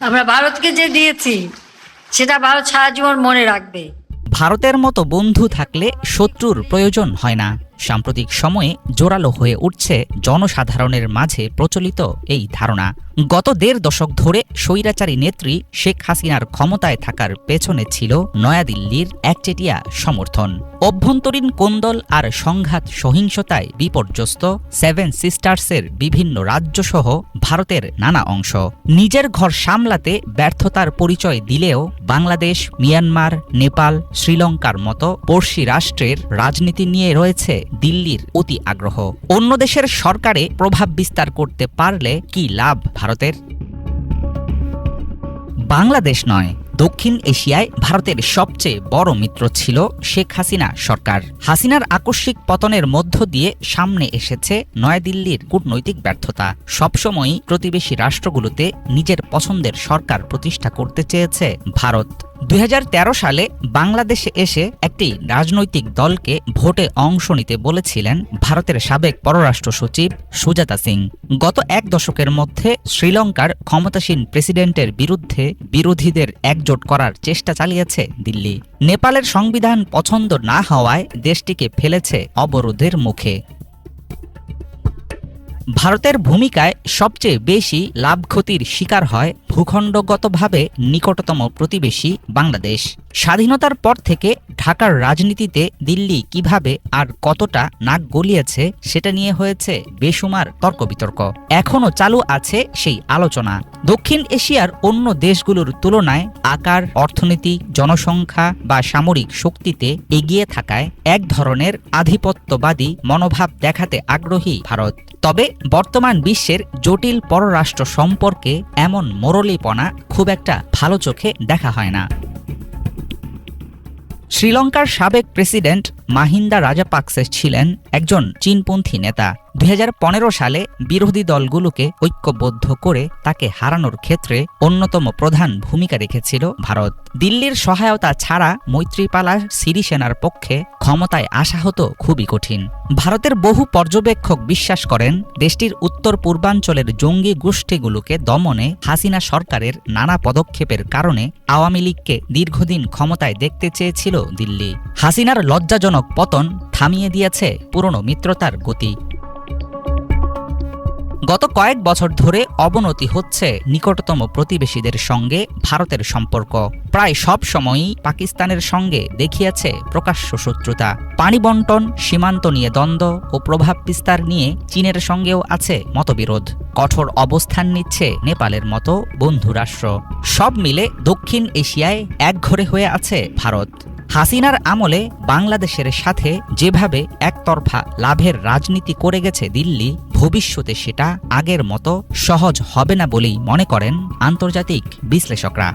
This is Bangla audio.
আমরা ভারতকে যে দিয়েছি সেটা ভারত সারা জীবন মনে রাখবে। ভারতের মতো বন্ধু থাকলে শত্রুর প্রয়োজন হয় না। সাম্প্রতিক সময়ে জোরালো হয়ে উঠছে জনসাধারণের মাঝে প্রচলিত এই ধারণা। গত ১.৫ দশক ধরে স্বৈরাচারী নেত্রী শেখ হাসিনার ক্ষমতায় থাকার পেছনে ছিল নয়াদিল্লির একচেটিয়া সমর্থন। অভ্যন্তরীণ কোন্দল আর সংঘাত সহিংসতায় বিপর্যস্ত সেভেন সিস্টার্সের বিভিন্ন রাজ্যসহ ভারতের নানা অংশ নিজের ঘর সামলাতে ব্যর্থতার পরিচয় দিলেও বাংলাদেশ, মিয়ানমার, নেপাল, শ্রীলঙ্কার মতো পড়শি রাষ্ট্রের রাজনীতি নিয়ে রয়েছে দিল্লির অতি আগ্রহ। অন্য দেশের সরকারে প্রভাব বিস্তার করতে পারলে কি লাভ ভারতের? বাংলাদেশ নয়, দক্ষিণ এশিয়ায় ভারতের সবচেয়ে বড় মিত্র ছিল শেখ হাসিনা সরকার। হাসিনার আকস্মিক পতনের মধ্য দিয়ে সামনে এসেছে নয়াদিল্লির কূটনৈতিক ব্যর্থতা। সবসময়ই প্রতিবেশী রাষ্ট্রগুলোতে নিজের পছন্দের সরকার প্রতিষ্ঠা করতে চেয়েছে ভারত। ২০১৩ সালে বাংলাদেশে এসে একটি রাজনৈতিক দলকে ভোটে অংশ নিতে বলেছিলেন ভারতের সাবেক পররাষ্ট্র সচিব সুজাতা সিং। গত ১ দশকের মধ্যে শ্রীলঙ্কার ক্ষমতাসীন প্রেসিডেন্টের বিরুদ্ধে বিরোধীদের একজোট করার চেষ্টা চালিয়েছে দিল্লি। নেপালের সংবিধান পছন্দ না হওয়ায় দেশটিকে ফেলেছে অবরোধের মুখে। ভারতের ভূমিকায় সবচেয়ে বেশি লাভ ক্ষতির শিকার হয় ভূখণ্ডগতভাবে নিকটতম প্রতিবেশী বাংলাদেশ। স্বাধীনতার পর থেকে ঢাকার রাজনীতিতে দিল্লি কিভাবে আর কতটা নাক গলিয়েছে সেটা নিয়ে হয়েছে বেশুমার তর্ক-বিতর্ক। এখনও চালু আছে সেই আলোচনা। দক্ষিণ এশিয়ার অন্য দেশগুলোর তুলনায় আকার, অর্থনীতি, জনসংখ্যা বা সামরিক শক্তিতে এগিয়ে থাকায় এক ধরনের আধিপত্যবাদী মনোভাব দেখাতে আগ্রহী ভারত। তবে বর্তমান বিশ্বের জটিল পররাষ্ট্র সম্পর্কে এমন মোরলীপনা খুব একটা ভালো চোখে দেখা হয় না। শ্রীলঙ্কার সাবেক প্রেসিডেন্ট মাহিন্দা রাজাপাকসে ছিলেন একজন চীনপন্থী নেতা। ২০১৫ সালে বিরোধী দলগুলোকে ঐক্যবদ্ধ করে তাকে হারানোর ক্ষেত্রে অন্যতম প্রধান ভূমিকা রেখেছিল ভারত। দিল্লির সহায়তা ছাড়া মৈত্রীপালা সিরিসেনার পক্ষে ক্ষমতায় আসা হতো খুবই কঠিন। ভারতের বহু পর্যবেক্ষক বিশ্বাস করেন দেশটির উত্তর পূর্বাঞ্চলের জঙ্গি গোষ্ঠীগুলোকে দমনে হাসিনা সরকারের নানা পদক্ষেপের কারণে আওয়ামী লীগকে দীর্ঘদিন ক্ষমতায় দেখতে চেয়েছিল দিল্লি। হাসিনার লজ্জাজনক পতন থামিয়ে দিয়েছে পুরনো মিত্রতার গতি। গত কয়েক বছর ধরে অবনতি হচ্ছে নিকটতম প্রতিবেশীদের সঙ্গে ভারতের সম্পর্ক। প্রায় সব সময়ই পাকিস্তানের সঙ্গে দেখিয়েছে প্রকাশ্য শত্রুতা। পানি বন্টন, সীমান্ত নিয়ে দ্বন্দ্ব ও প্রভাব বিস্তার নিয়ে চীনের সঙ্গেও আছে মতবিরোধ। কঠোর অবস্থান নিচ্ছে নেপালের মতো বন্ধু রাষ্ট্র। সব মিলে দক্ষিণ এশিয়ায় একঘরে হয়ে আছে ভারত। হাসিনার আমলে বাংলাদেশের সাথে যেভাবে একতরফা লাভের রাজনীতি করে গেছে দিল্লি, ভবিষ্যতে সেটা আগের মতো সহজ হবে না বলেই মনে করেন আন্তর্জাতিক বিশ্লেষকরা।